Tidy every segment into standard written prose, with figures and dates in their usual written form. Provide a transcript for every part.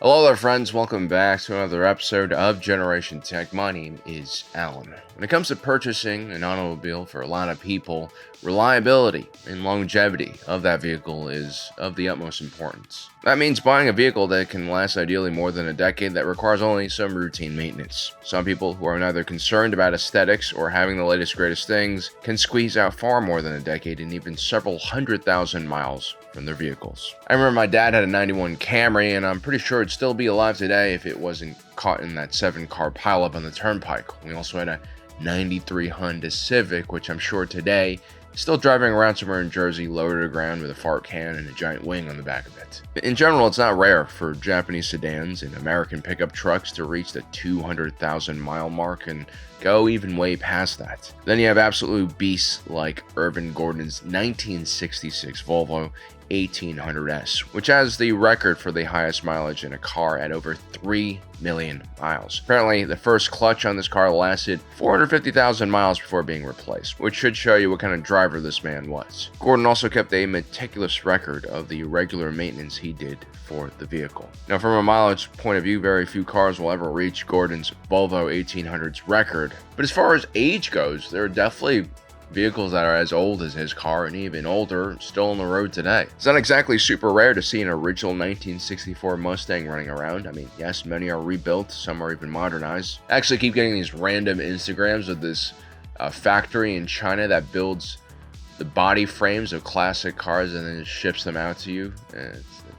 Hello there friends, welcome back to another episode of Generation Tech. My name is Alan. When it comes to purchasing an automobile for a lot of people, reliability and longevity of that vehicle is of the utmost importance. That means buying a vehicle that can last ideally more than a decade that requires only some routine maintenance. Some people who are neither concerned about aesthetics or having the latest greatest things can squeeze out far more than a decade and even several 100,000 miles from their vehicles. I remember my dad had a 91 Camry, and I'm pretty sure it'd still be alive today if it wasn't caught in that 7-car pileup on the turnpike. We also had a 93 Honda Civic, which I'm sure today is still driving around somewhere in Jersey, lower to the ground with a fart can and a giant wing on the back of it. In general, it's not rare for Japanese sedans and American pickup trucks to reach the 200,000 mile mark and go even way past that. Then you have absolute beasts like Irvin Gordon's 1966 Volvo 1800S, which has the record for the highest mileage in a car at over 3 million miles. Apparently, the first clutch on this car lasted 450,000 miles before being replaced, which should show you what kind of driver this man was. Gordon also kept a meticulous record of the regular maintenance he did for the vehicle. Now, from a mileage point of view, very few cars will ever reach Gordon's Volvo 1800's record, but as far as age goes, there are definitely vehicles that are as old as his car and even older still on the road today. It's not exactly super rare to see an original 1964 Mustang running around. I mean, yes, many are rebuilt, some are even modernized. I actually keep getting these random Instagrams of this factory in China that builds the body frames of classic cars and then just ships them out to you.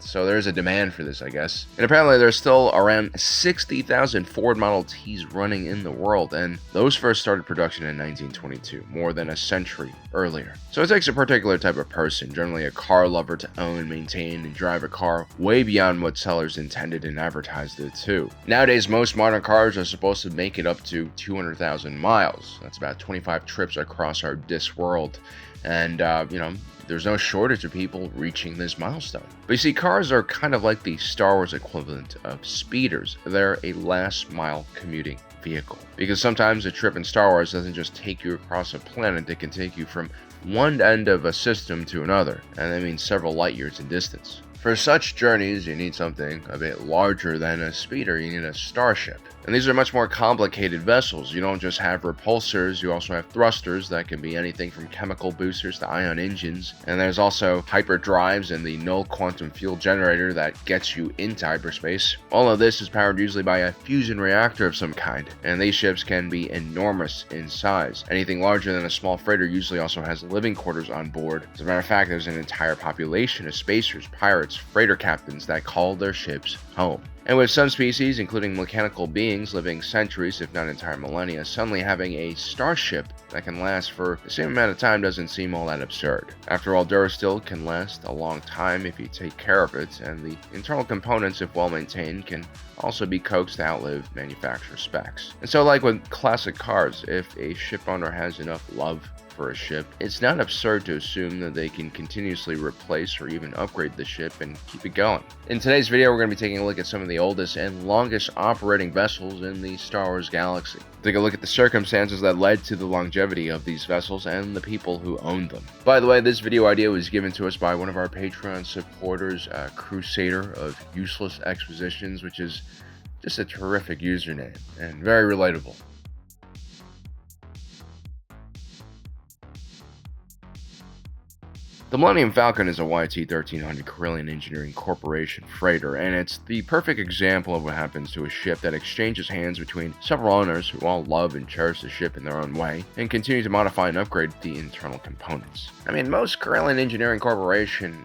So there's a demand for this, I guess. And apparently there's still around 60,000 Ford Model Ts running in the world, and those first started production in 1922, more than a century earlier. So it takes a particular type of person, generally a car lover, to own, maintain, and drive a car way beyond what sellers intended and advertised it to. Nowadays, most modern cars are supposed to make it up to 200,000 miles. That's about 25 trips across our Discworld. And, there's no shortage of people reaching this milestone. But you see, cars are kind of like the Star Wars equivalent of speeders. They're a last mile commuting vehicle. Because sometimes a trip in Star Wars doesn't just take you across a planet, it can take you from one end of a system to another, and that means several light years in distance. For such journeys, you need something a bit larger than a speeder. You need a Starship. And these are much more complicated vessels. You don't just have repulsors, you also have thrusters that can be anything from chemical boosters to ion engines. And there's also hyperdrives and the null quantum fuel generator that gets you into hyperspace. All of this is powered usually by a fusion reactor of some kind, and these ships can be enormous in size. Anything larger than a small freighter usually also has living quarters on board. As a matter of fact, there's an entire population of spacers, pirates, freighter captains that call their ships home. And with some species, including mechanical beings living centuries, if not entire millennia, suddenly having a starship that can last for the same amount of time doesn't seem all that absurd. After all, Durasteel can last a long time if you take care of it, and the internal components, if well maintained, can also be coaxed to outlive manufacturer specs. And so, like with classic cars, if a ship owner has enough love for a ship, it's not absurd to assume that they can continuously replace or even upgrade the ship and keep it going. In today's video, we're going to be taking a look at some of the oldest and longest operating vessels in the Star Wars galaxy. Take a look at the circumstances that led to the longevity of these vessels and the people who owned them. By the way, this video idea was given to us by one of our Patreon supporters, Crusader of Useless Expositions, which is just a terrific username and very relatable. The Millennium Falcon is a YT-1300 Carillion Engineering Corporation freighter, and it's the perfect example of what happens to a ship that exchanges hands between several owners who all love and cherish the ship in their own way, and continue to modify and upgrade the internal components. I mean, most Carillion Engineering Corporation,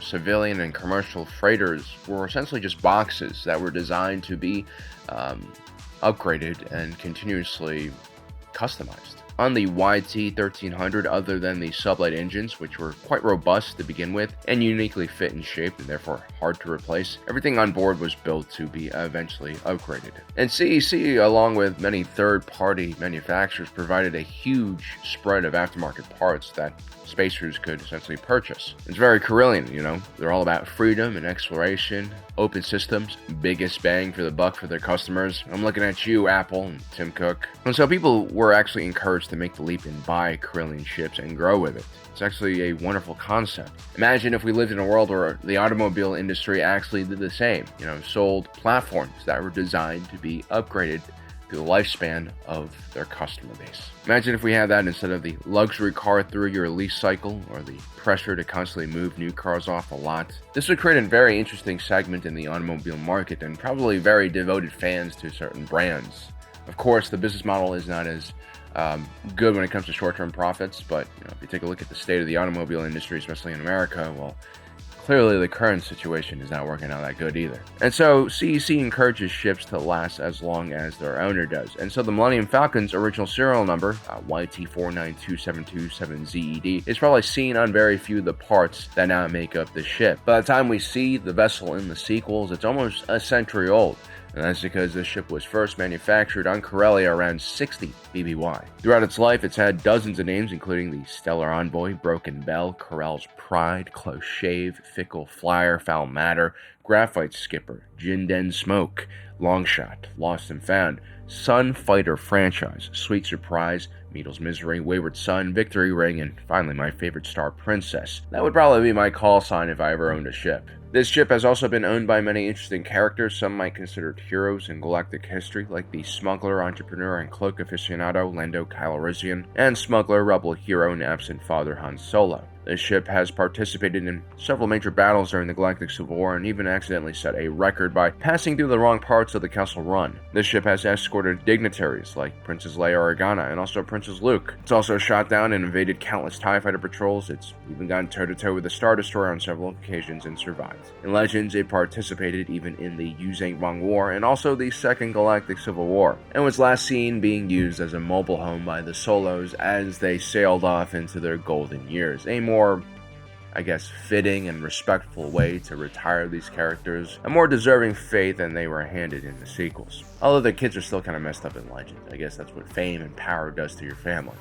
civilian and commercial freighters were essentially just boxes that were designed to be upgraded and continuously customized. On the YT-1300, other than the sublight engines, which were quite robust to begin with and uniquely fit and shaped and therefore hard to replace, everything on board was built to be eventually upgraded. And CEC, along with many third-party manufacturers, provided a huge spread of aftermarket parts that spacers could essentially purchase. It's very Carillion, they're all about freedom and exploration, open systems, biggest bang for the buck for their customers. I'm looking at you, Apple and Tim Cook. And so people were actually encouraged to make the leap and buy Corellian ships and grow with it. It's actually a wonderful concept. Imagine if we lived in a world where the automobile industry actually did the same, sold platforms that were designed to be upgraded through the lifespan of their customer base. Imagine if we had that instead of the luxury car through your lease cycle or the pressure to constantly move new cars off the lot. This would create a very interesting segment in the automobile market and probably very devoted fans to certain brands. Of course, the business model is not as good when it comes to short-term profits, but if you take a look at the state of the automobile industry, especially in America, well, clearly the current situation is not working out that good either. And so CEC encourages ships to last as long as their owner does. And so the Millennium Falcon's original serial number, YT492727ZED, is probably seen on very few of the parts that now make up the ship. By the time we see the vessel in the sequels, it's almost a century old. And that's because this ship was first manufactured on Corellia around 60 BBY. Throughout its life, it's had dozens of names, including the Stellar Envoy, Broken Bell, Corel's Pride, Close Shave, Fickle Flyer, Foul Matter, Graphite Skipper, Jinden Smoke, Longshot, Lost and Found, Sun Fighter Franchise, Sweet Surprise, Meadle's Misery, Wayward Sun, Victory Ring, and finally my favorite, Star Princess. That would probably be my call sign if I ever owned a ship. This ship has also been owned by many interesting characters, some might consider heroes in galactic history, like the smuggler, entrepreneur, and cloak aficionado Lando Calrissian, and smuggler, rebel hero, and absent father Han Solo. This ship has participated in several major battles during the Galactic Civil War and even accidentally set a record by passing through the wrong parts of the Kessel Run. This ship has escorted dignitaries like Princess Leia Organa and also Princess Luke. It's also shot down and invaded countless TIE fighter patrols. It's even gone toe-to-toe with the Star Destroyer on several occasions and survived. In Legends, it participated even in the Yuzhang War and also the Second Galactic Civil War, and was last seen being used as a mobile home by the Solos as they sailed off into their golden years. A more, fitting and respectful way to retire these characters, a more deserving fate than they were handed in the sequels. Although the kids are still kind of messed up in Legends. I guess that's what fame and power does to your family.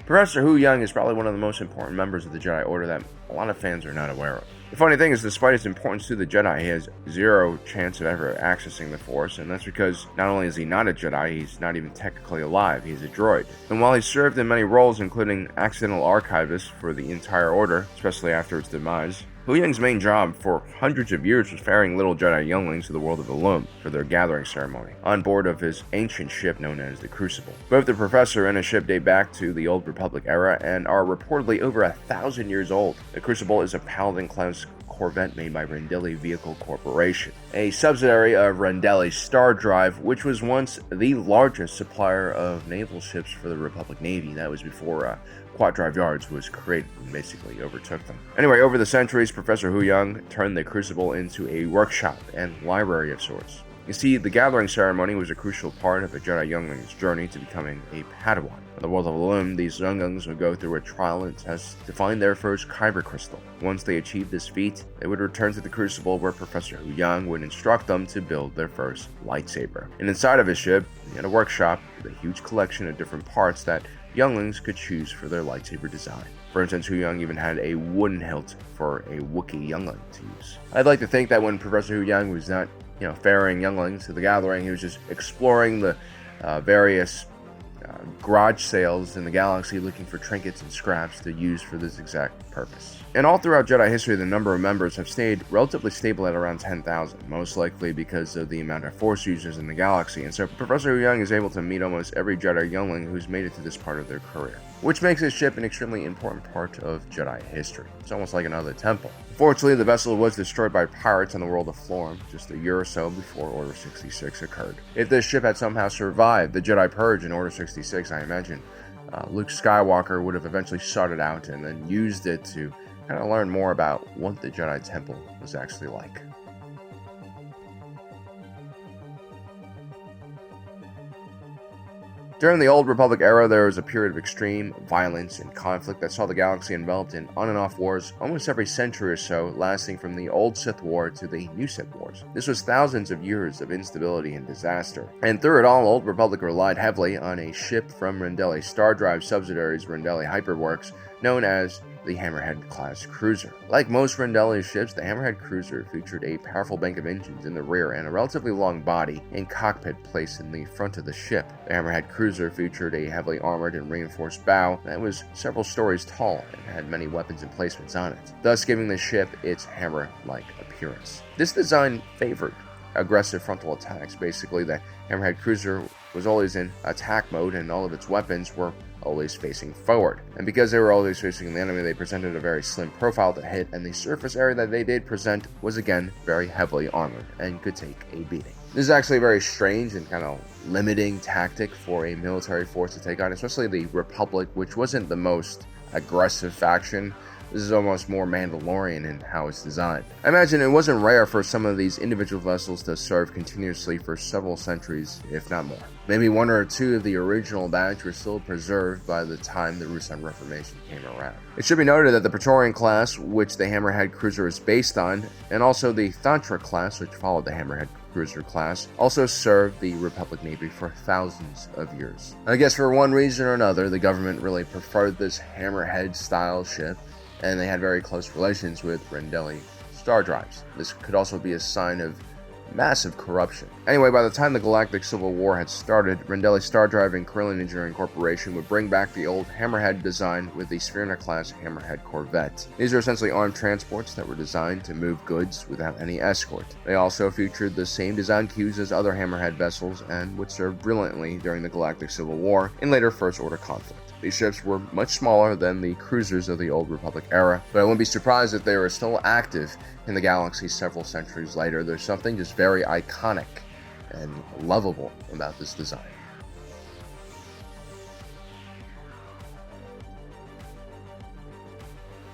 Professor Hu Young is probably one of the most important members of the Jedi Order that a lot of fans are not aware of. The funny thing is, despite his importance to the Jedi, he has zero chance of ever accessing the Force, and that's because not only is he not a Jedi, he's not even technically alive, he's a droid. And while he served in many roles, including accidental archivist for the entire Order, especially after its demise, Hu Yang's main job for hundreds of years was ferrying little Jedi younglings to the world of Ilum for their gathering ceremony, on board of his ancient ship known as the Crucible. Both the Professor and his ship date back to the Old Republic era and are reportedly over 1,000 years old. The Crucible is a Paladin-class Corvette made by Rendeli Vehicle Corporation, a subsidiary of Rendeli Star Drive, which was once the largest supplier of naval ships for the Republic Navy. That was before Quad Drive Yards was created and basically overtook them. Anyway, over the centuries, Professor Hu Young turned the Crucible into a workshop and library of sorts. You see, the gathering ceremony was a crucial part of a Jedi youngling's journey to becoming a Padawan. In the world of Ilum, these younglings would go through a trial and test to find their first Kyber crystal. Once they achieved this feat, they would return to the Crucible, where Professor Hu Young would instruct them to build their first lightsaber. And inside of his ship, he had a workshop with a huge collection of different parts that younglings could choose for their lightsaber design. For instance, Hu Young even had a wooden hilt for a Wookiee youngling to use. I'd like to think that when Professor Hu Young was not, ferrying younglings to the gathering, he was just exploring the various garage sales in the galaxy looking for trinkets and scraps to use for this exact purpose. And all throughout Jedi history, the number of members have stayed relatively stable at around 10,000, most likely because of the amount of Force users in the galaxy, and so Professor Hu Young is able to meet almost every Jedi youngling who's made it to this part of their career, which makes his ship an extremely important part of Jedi history. It's almost like another temple. Fortunately, the vessel was destroyed by pirates on the world of Florum just a year or so before Order 66 occurred. If this ship had somehow survived the Jedi Purge in Order 66, I imagine Luke Skywalker would have eventually sought it out and then used it to kind of learn more about what the Jedi Temple was actually like. During the Old Republic era, there was a period of extreme violence and conflict that saw the galaxy enveloped in on and off wars almost every century or so, lasting from the Old Sith War to the New Sith Wars. This was thousands of years of instability and disaster. And through it all, Old Republic relied heavily on a ship from Rendeli Star Drive subsidiaries Rendeli Hyperworks, known as the Hammerhead-class cruiser. Like most Rendeli ships, the Hammerhead cruiser featured a powerful bank of engines in the rear and a relatively long body and cockpit placed in the front of the ship. The Hammerhead cruiser featured a heavily armored and reinforced bow that was several stories tall and had many weapons emplacements on it, thus giving the ship its hammer-like appearance. This design favored aggressive frontal attacks. Basically, the Hammerhead cruiser was always in attack mode and all of its weapons were always facing forward. And because they were always facing the enemy, they presented a very slim profile to hit, and the surface area that they did present was again very heavily armored and could take a beating. This is actually a very strange and kind of limiting tactic for a military force to take on, especially the Republic, which wasn't the most aggressive faction. This is almost more Mandalorian in how it's designed. I imagine it wasn't rare for some of these individual vessels to serve continuously for several centuries, if not more. Maybe one or two of the original batch were still preserved by the time the Rusan Reformation came around. It should be noted that the Praetorian class, which the Hammerhead cruiser is based on, and also the Thantra class, which followed the Hammerhead cruiser class, also served the Republic Navy for thousands of years. I guess for one reason or another, the government really preferred this Hammerhead style ship, and they had very close relations with Rendeli star drives. This could also be a sign of massive corruption. Anyway, by the time the Galactic Civil War had started, Rendeli Star Drive and Carillion Engineering Corporation would bring back the old Hammerhead design with the Sphyrna-class Hammerhead corvette. These are essentially armed transports that were designed to move goods without any escort. They also featured the same design cues as other Hammerhead vessels and would serve brilliantly during the Galactic Civil War and later First Order conflict. These ships were much smaller than the cruisers of the Old Republic era, but I wouldn't be surprised if they were still active in the galaxy several centuries later. There's something just very iconic and lovable about this design.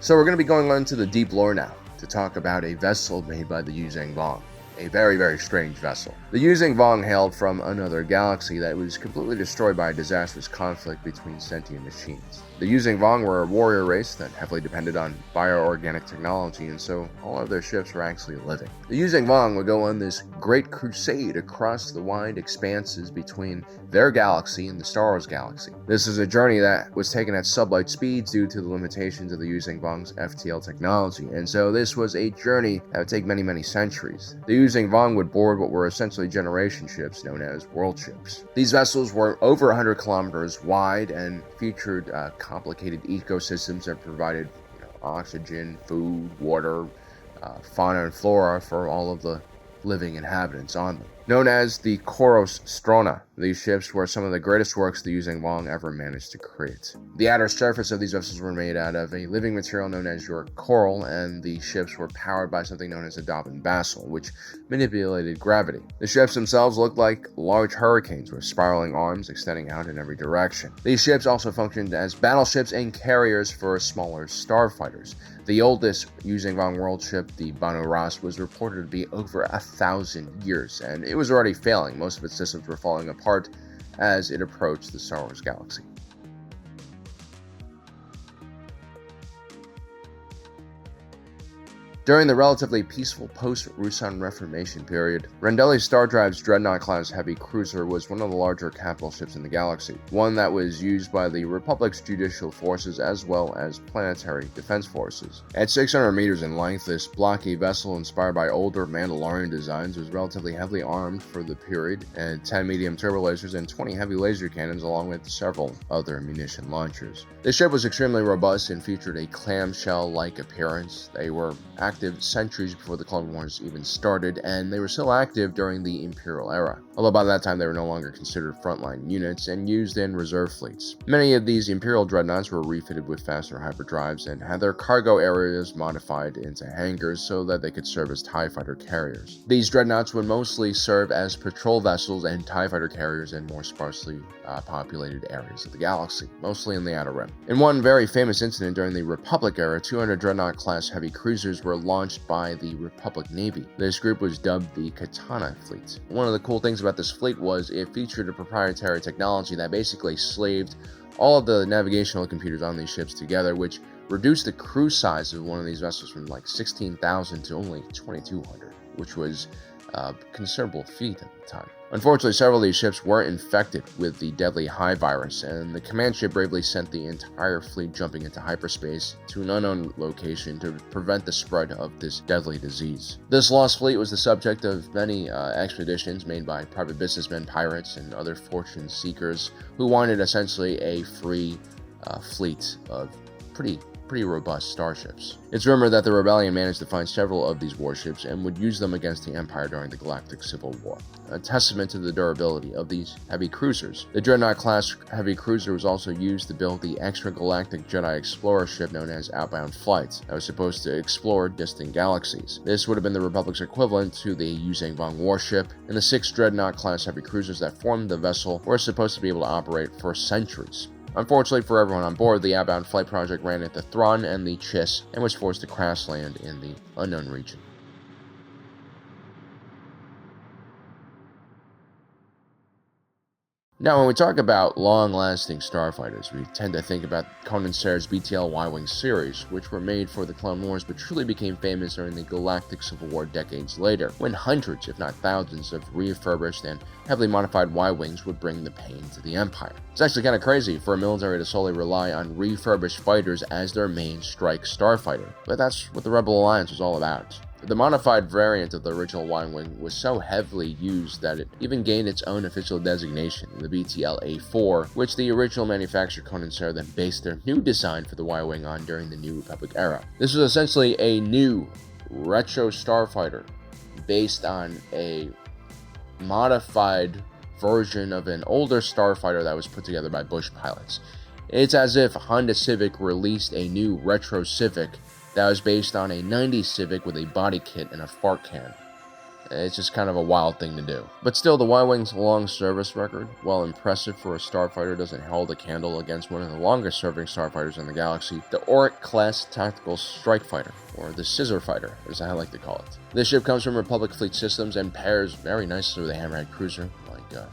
So we're going to be going on to the deep lore now to talk about a vessel made by the Yuzhang Vong. A very, very strange vessel. The Yuzhang Vong hailed from another galaxy that was completely destroyed by a disastrous conflict between sentient machines. The Yuzhang Vong were a warrior race that heavily depended on bioorganic technology, and so all of their ships were actually living. The Yuzhang Vong would go on this great crusade across the wide expanses between their galaxy and the Star Wars galaxy. This is a journey that was taken at sublight speeds due to the limitations of the Yuzhang Vong's FTL technology, and so this was a journey that would take many, many centuries. The Yuzhang Vong would board what were essentially generation ships known as world ships. These vessels were over 100 kilometers wide and featured complicated ecosystems that provided oxygen, food, water, fauna and flora for all of the living inhabitants on them. Known as the Koros Strona, these ships were some of the greatest works the Yuzhang Vong ever managed to create. The outer surface of these vessels were made out of a living material known as your coral, and the ships were powered by something known as a Dobbin Basel, which manipulated gravity. The ships themselves looked like large hurricanes with spiraling arms extending out in every direction. These ships also functioned as battleships and carriers for smaller starfighters. The oldest Yuzhang Vong world ship, the Banu Ras, was reported to be over 1,000 years, and it was already failing. Most of its systems were falling apart as it approached the Star Wars galaxy. During the relatively peaceful post-Rusan Reformation period, Rendeli Star Drive's Dreadnought-class heavy cruiser was one of the larger capital ships in the galaxy, one that was used by the Republic's judicial forces as well as planetary defense forces. At 600 meters in length, this blocky vessel, inspired by older Mandalorian designs, was relatively heavily armed for the period, and 10 medium turbo lasers and 20 heavy laser cannons along with several other munition launchers. This ship was extremely robust and featured a clamshell-like appearance. They were active centuries before the Clone Wars even started, and they were still active during the Imperial era, although by that time they were no longer considered frontline units and used in reserve fleets. Many of these Imperial dreadnoughts were refitted with faster hyperdrives and had their cargo areas modified into hangars so that they could serve as TIE fighter carriers. These dreadnoughts would mostly serve as patrol vessels and TIE fighter carriers in more sparsely populated areas of the galaxy, mostly in the Outer Rim. In one very famous incident during the Republic era, 200 Dreadnought-class heavy cruisers were launched by the Republic Navy. This group was dubbed the Katana Fleet. One of the cool things about this fleet was it featured a proprietary technology that basically slaved all of the navigational computers on these ships together, which reduced the crew size of one of these vessels from like 16,000 to only 2,200, which was a considerable feat at the time. Unfortunately, several of these ships were infected with the deadly Hive virus, and the command ship bravely sent the entire fleet jumping into hyperspace to an unknown location to prevent the spread of this deadly disease. This lost fleet was the subject of many expeditions made by private businessmen, pirates, and other fortune seekers who wanted essentially a free fleet of pretty robust starships. It's rumored that the rebellion managed to find several of these warships and would use them against the Empire during the Galactic Civil War, a testament to the durability of these heavy cruisers. The Dreadnought-class heavy cruiser was also used to build the extra-galactic Jedi explorer ship known as Outbound Flight that was supposed to explore distant galaxies. This would have been the Republic's equivalent to the Yuzhang Vong warship, and the 6 Dreadnought-class heavy cruisers that formed the vessel were supposed to be able to operate for centuries. Unfortunately for everyone on board, the Outbound Flight project ran into Thrawn and the Chiss and was forced to crash land in the unknown region. Now, when we talk about long-lasting starfighters, we tend to think about Conan Sayre's BTL Y-Wing series, which were made for the Clone Wars but truly became famous during the Galactic Civil War decades later, when hundreds, if not thousands, of refurbished and heavily modified Y-Wings would bring the pain to the Empire. It's actually kind of crazy for a military to solely rely on refurbished fighters as their main strike starfighter, but that's what the Rebel Alliance was all about. The modified variant of the original Y-Wing was so heavily used that it even gained its own official designation, the BTL-A4, which the original manufacturer Conan Sayre then based their new design for the Y-Wing on during the New Republic era. This was essentially a new retro starfighter based on a modified version of an older starfighter that was put together by Bush pilots. It's as if Honda Civic released a new retro Civic that was based on a 90s Civic with a body kit and a fart can. It's just kind of a wild thing to do. But still, the Y-Wing's long service record, while impressive for a starfighter, doesn't hold a candle against one of the longest serving starfighters in the galaxy, the Oryx-class Tactical Strike Fighter, or the Scissor Fighter, as I like to call it. This ship comes from Republic Fleet Systems and pairs very nicely with a Hammerhead cruiser,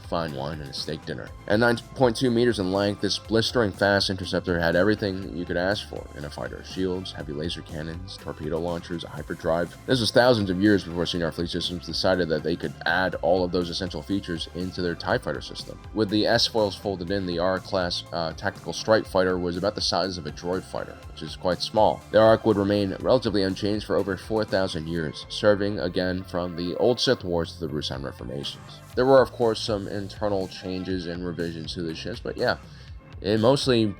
fine wine and a steak dinner. At 9.2 meters in length, this blistering fast interceptor had everything you could ask for in a fighter: shields, heavy laser cannons, torpedo launchers, a hyperdrive. This was thousands of years before Senior Fleet Systems decided that they could add all of those essential features into their TIE fighter system. With the S-foils folded in, the R-class Tactical Strike Fighter was about the size of a droid fighter, which is quite small. The ARC would remain relatively unchanged for over 4,000 years, serving again from the old Sith Wars to the Rusan Reformations. There were, of course, some internal changes and revisions to the ships, but yeah, it mostly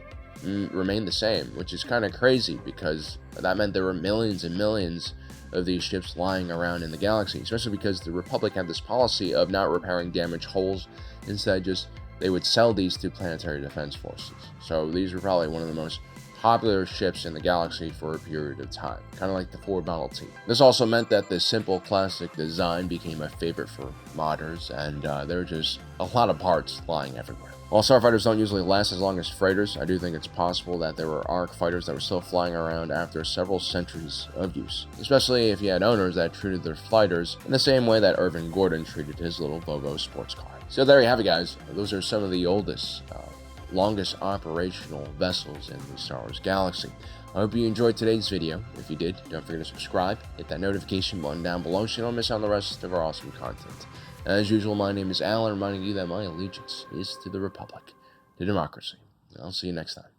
remained the same, which is kind of crazy because that meant there were millions and millions of these ships lying around in the galaxy, especially because the Republic had this policy of not repairing damaged hulls. Instead, they would sell these to planetary defense forces. So these were probably one of the most popular ships in the galaxy for a period of time, kind of like the Ford Model T. This also meant that the simple classic design became a favorite for modders, and there were just a lot of parts lying everywhere. While starfighters don't usually last as long as freighters, I do think it's possible that there were ARC fighters that were still flying around after several centuries of use, especially if you had owners that treated their fighters in the same way that Irvin Gordon treated his little Volvo sports car. So there you have it, guys. Those are some of the oldest longest operational vessels in the Star Wars galaxy. I hope you enjoyed today's video. If you did, don't forget to subscribe, hit that notification button down below so you don't miss out on the rest of our awesome content. As usual, my name is Alan, reminding you that my allegiance is to the Republic, to democracy. I'll see you next time.